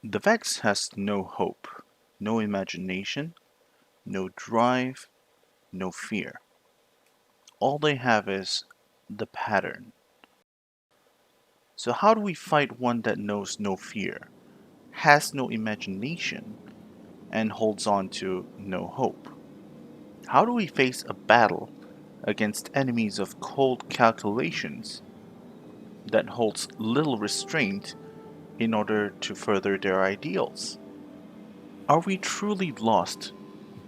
The Vex has no hope, no imagination, no drive, no fear. All they have is the pattern. So, how do we fight one that knows no fear, has no imagination, and holds on to no hope? How do we face a battle against enemies of cold calculations that holds little restraint in order to further their ideals? Are we truly lost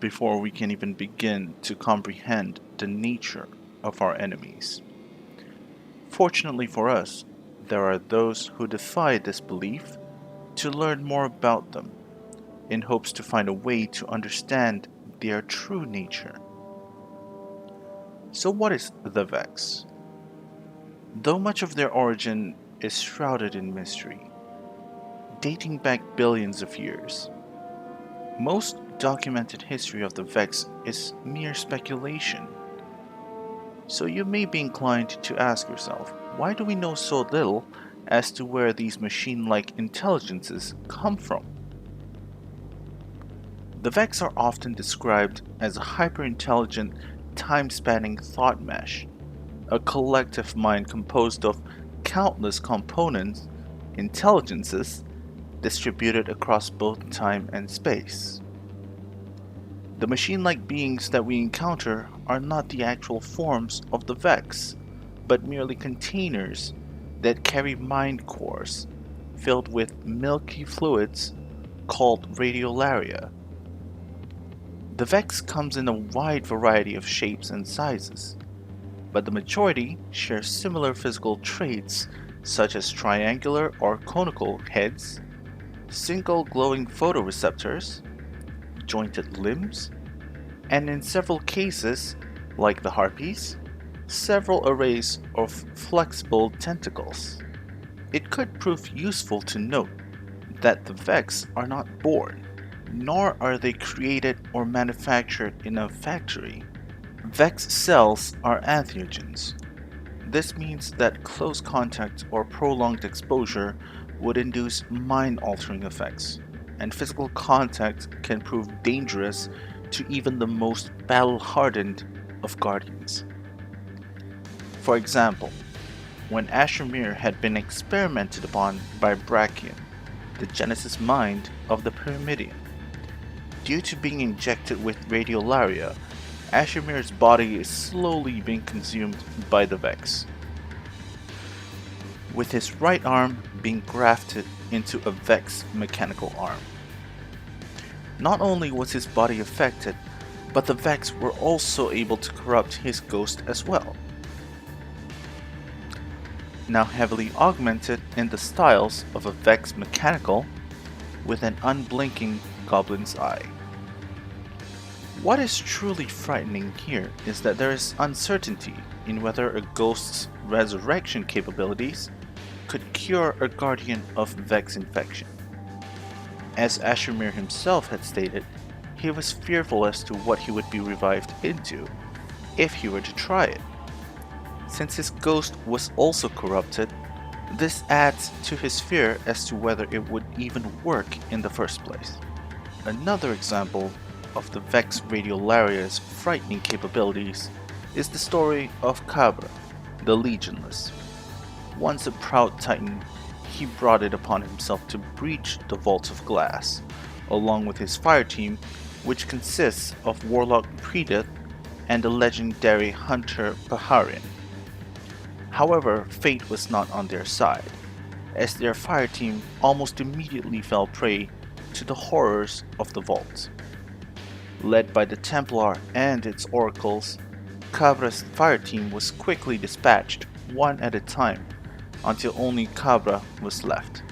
before we can even begin to comprehend the nature of our enemies? Fortunately for us, there are those who defy this belief to learn more about them in hopes to find a way to understand their true nature. So, what is the Vex? Though much of their origin is shrouded in mystery, dating back billions of years, most documented history of the Vex is mere speculation. So you may be inclined to ask yourself, why do we know so little as to where these machine-like intelligences come from? The Vex are often described as a hyper-intelligent, time-spanning thought mesh, a collective mind composed of countless components, intelligences, distributed across both time and space. The machine-like beings that we encounter are not the actual forms of the Vex, but merely containers that carry mind cores filled with milky fluids called radiolaria. The Vex comes in a wide variety of shapes and sizes, but the majority share similar physical traits such as triangular or conical heads, single glowing photoreceptors, jointed limbs, and in several cases, like the harpies, several arrays of flexible tentacles. It could prove useful to note that the Vex are not born, nor are they created or manufactured in a factory. Vex cells are entheogens. This means that close contact or prolonged exposure would induce mind-altering effects, and physical contact can prove dangerous to even the most battle-hardened of guardians. For example, when Ashemir had been experimented upon by Brachion, the Genesis mind of the Pyramidion. Due to being injected with radiolaria, Ashemir's body is slowly being consumed by the Vex, with his right arm being grafted into a Vex mechanical arm. Not only was his body affected, but the Vex were also able to corrupt his ghost as well, now heavily augmented in the styles of a Vex mechanical with an unblinking goblin's eye. What is truly frightening here is that there is uncertainty in whether a ghost's resurrection capabilities could cure a guardian of Vex infection. As Ashemir himself had stated, he was fearful as to what he would be revived into if he were to try it. Since his ghost was also corrupted, this adds to his fear as to whether it would even work in the first place. Another example of the Vex radiolaria's frightening capabilities is the story of Cabra the Legionless. Once a proud titan, he brought it upon himself to breach the vaults of glass, along with his fire team, which consists of Warlock Predeath and the legendary Hunter Baharian. However, fate was not on their side, as their fire team almost immediately fell prey to the horrors of the vault. Led by the Templar and its oracles, Cabra's fire team was quickly dispatched one at a time until only Cabra was left.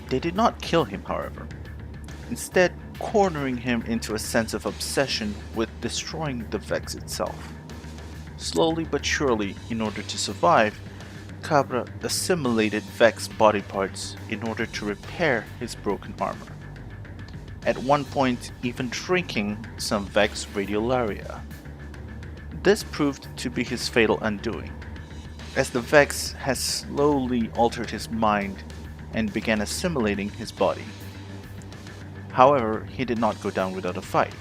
They did not kill him, however, instead cornering him into a sense of obsession with destroying the Vex itself. Slowly but surely, in order to survive, Cabra assimilated Vex body parts in order to repair his broken armor. At one point, even drinking some Vex radiolaria. This proved to be his fatal undoing, as the Vex has slowly altered his mind and began assimilating his body. However, he did not go down without a fight.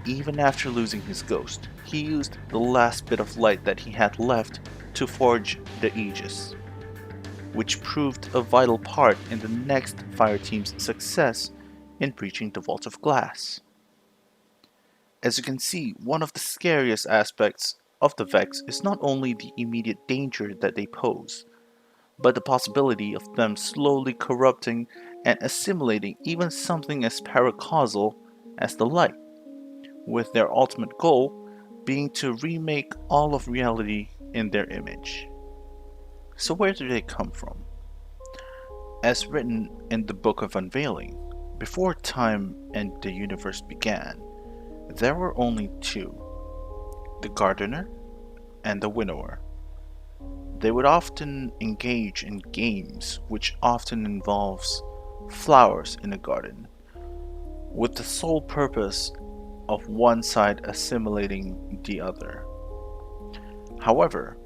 Even after losing his ghost, he used the last bit of light that he had left to forge the Aegis, which proved a vital part in the next fire team's success in breaching the Vault of Glass. As you can see, one of the scariest aspects of the Vex is not only the immediate danger that they pose, but the possibility of them slowly corrupting and assimilating even something as paracausal as the light, with their ultimate goal being to remake all of reality in their image. So where do they come from? As written in the Book of Unveiling, before time and the universe began, there were only two, the gardener and the winnower. They would often engage in games which often involves flowers in a garden, with the sole purpose of one side assimilating the other. However,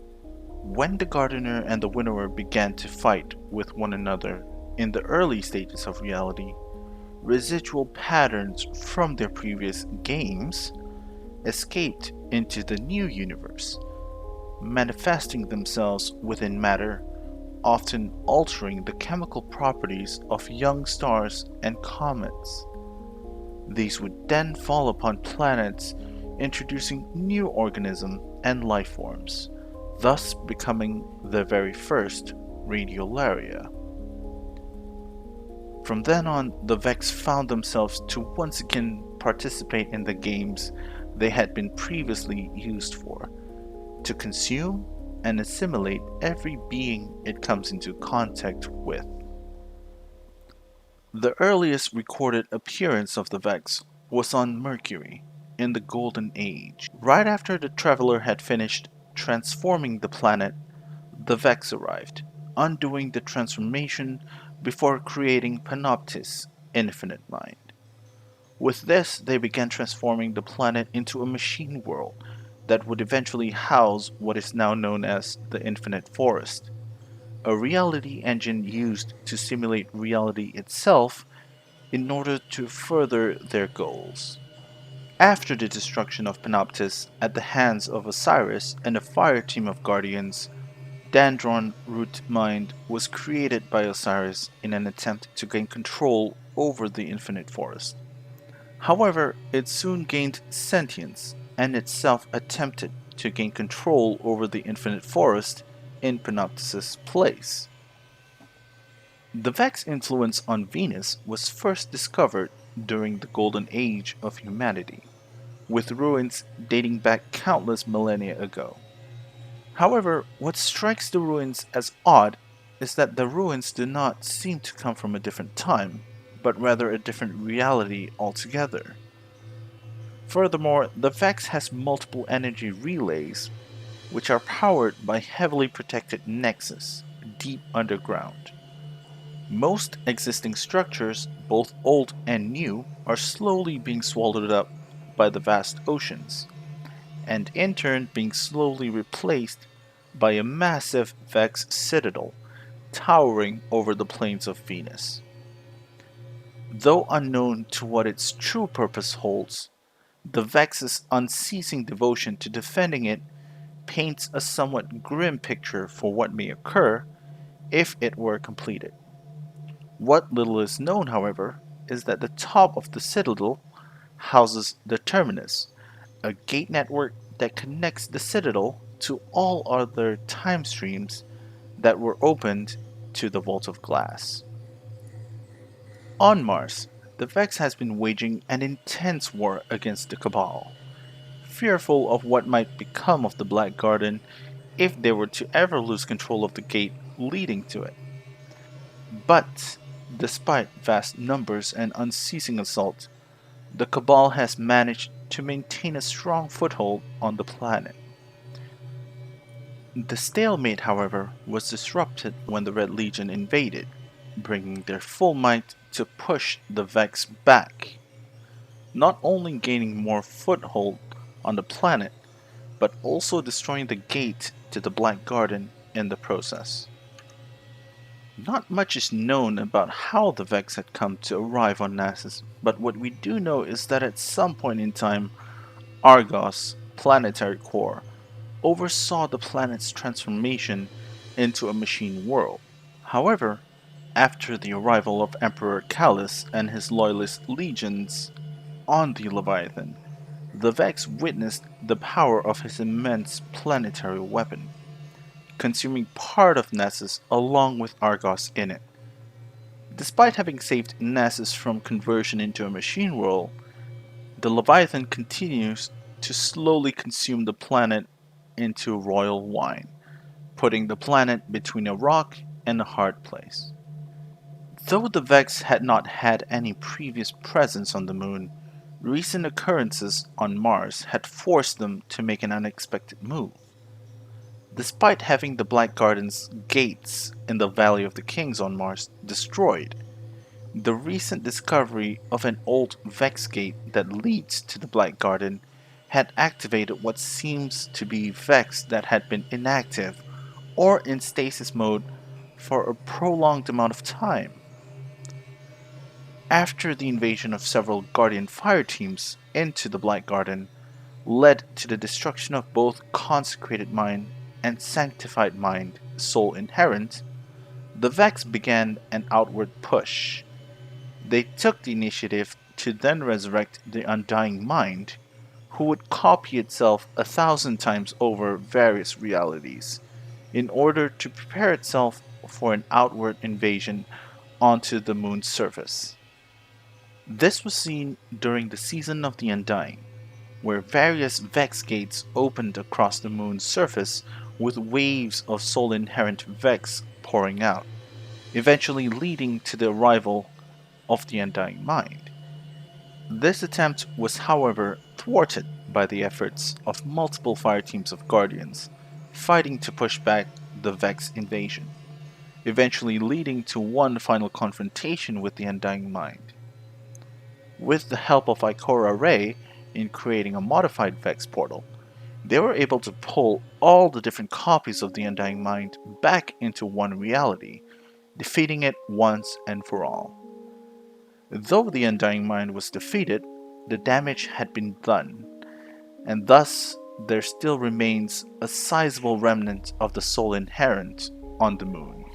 when the gardener and the winnower began to fight with one another in the early stages of reality, residual patterns from their previous games escaped into the new universe, manifesting themselves within matter, often altering the chemical properties of young stars and comets. These would then fall upon planets, introducing new organisms and life forms, thus becoming the very first radiolaria. From then on, the Vex found themselves to once again participate in the games they had been previously used for, to consume and assimilate every being it comes into contact with. The earliest recorded appearance of the Vex was on Mercury in the Golden Age. Right after the Traveler had finished transforming the planet, the Vex arrived, undoing the transformation before creating Panoptis' infinite mind. With this, they began transforming the planet into a machine world that would eventually house what is now known as the Infinite Forest, a reality engine used to simulate reality itself in order to further their goals. After the destruction of Panoptis at the hands of Osiris and a fire team of guardians, Dandron Root Mind was created by Osiris in an attempt to gain control over the Infinite Forest. However, it soon gained sentience and itself attempted to gain control over the Infinite Forest in Panoptis' place. The Vex influence on Venus was first discovered during the Golden Age of humanity, with ruins dating back countless millennia ago. However, what strikes the ruins as odd is that the ruins do not seem to come from a different time, but rather a different reality altogether. Furthermore, the Vex has multiple energy relays, which are powered by heavily protected Nexus, deep underground. Most existing structures, both old and new, are slowly being swallowed up by the vast oceans, and in turn being slowly replaced by a massive Vex citadel towering over the plains of Venus. Though unknown to what its true purpose holds, the Vex's unceasing devotion to defending it paints a somewhat grim picture for what may occur if it were completed. What little is known, however, is that the top of the citadel houses the Terminus, a gate network that connects the citadel to all other time streams that were opened to the Vault of Glass. On Mars, the Vex has been waging an intense war against the Cabal, fearful of what might become of the Black Garden if they were to ever lose control of the gate leading to it. But, despite vast numbers and unceasing assault, the Cabal has managed to maintain a strong foothold on the planet. The stalemate, however, was disrupted when the Red Legion invaded, bringing their full might to push the Vex back, not only gaining more foothold on the planet, but also destroying the gate to the Black Garden in the process. Not much is known about how the Vex had come to arrive on Nessus, but what we do know is that at some point in time, Argos' planetary core oversaw the planet's transformation into a machine world. However, after the arrival of Emperor Callus and his loyalist legions on the Leviathan, the Vex witnessed the power of his immense planetary weapon, consuming part of Nessus along with Argos in it. Despite having saved Nessus from conversion into a machine world, the Leviathan continues to slowly consume the planet into royal wine, putting the planet between a rock and a hard place. Though the Vex had not had any previous presence on the moon, recent occurrences on Mars had forced them to make an unexpected move. Despite having the Black Garden's gates in the Valley of the Kings on Mars destroyed, the recent discovery of an old Vex gate that leads to the Black Garden had activated what seems to be Vex that had been inactive or in stasis mode for a prolonged amount of time. After the invasion of several Guardian fire teams into the Black Garden led to the destruction of both consecrated mind and sanctified mind, soul inherent, the Vex began an outward push. They took the initiative to then resurrect the undying mind, who would copy itself 1,000 times over various realities, in order to prepare itself for an outward invasion onto the moon's surface. This was seen during the Season of the Undying, where various Vex gates opened across the moon's surface with waves of soul-inherent Vex pouring out, eventually leading to the arrival of the Undying Mind. This attempt was, however, thwarted by the efforts of multiple fire teams of Guardians fighting to push back the Vex invasion, eventually leading to one final confrontation with the Undying Mind. With the help of Ikora Ray in creating a modified Vex portal, they were able to pull all the different copies of the Undying Mind back into one reality, defeating it once and for all. Though the Undying Mind was defeated, the damage had been done, and thus there still remains a sizable remnant of the soul inherent on the moon.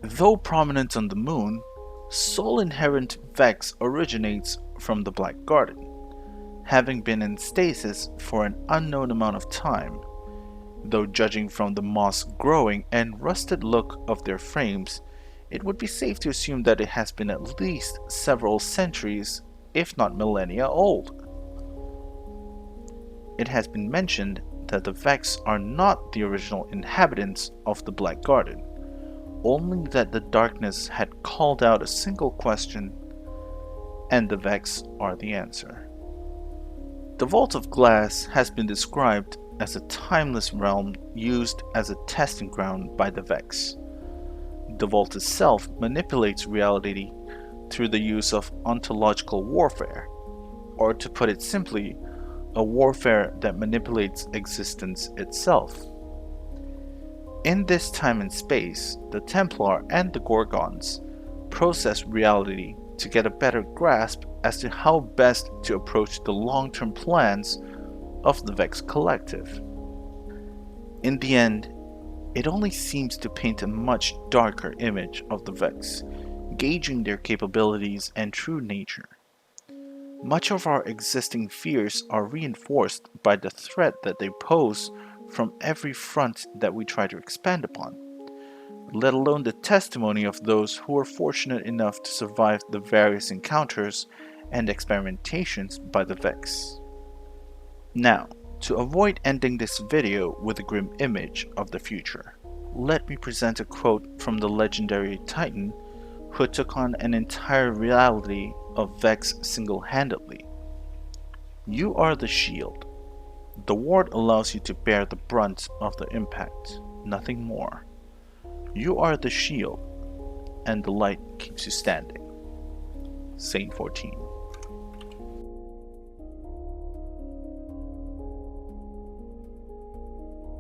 Though prominent on the moon, soul inherent Vex originates from the Black Garden, having been in stasis for an unknown amount of time, though judging from the moss growing and rusted look of their frames, it would be safe to assume that it has been at least several centuries, if not millennia old. It has been mentioned that the Vex are not the original inhabitants of the Black Garden, only that the darkness had called out a single question, and the Vex are the answer. The Vault of Glass has been described as a timeless realm used as a testing ground by the Vex. The Vault itself manipulates reality through the use of ontological warfare, or to put it simply, a warfare that manipulates existence itself. In this time and space, the Templar and the Gorgons process reality to get a better grasp as to how best to approach the long-term plans of the Vex Collective. In the end, it only seems to paint a much darker image of the Vex, gauging their capabilities and true nature. Much of our existing fears are reinforced by the threat that they pose from every front that we try to expand upon, let alone the testimony of those who were fortunate enough to survive the various encounters and experimentations by the Vex. Now, to avoid ending this video with a grim image of the future, let me present a quote from the legendary Titan who took on an entire reality of Vex single-handedly. "You are the shield. The ward allows you to bear the brunt of the impact, nothing more. You are the shield, and the light keeps you standing." Saint 14.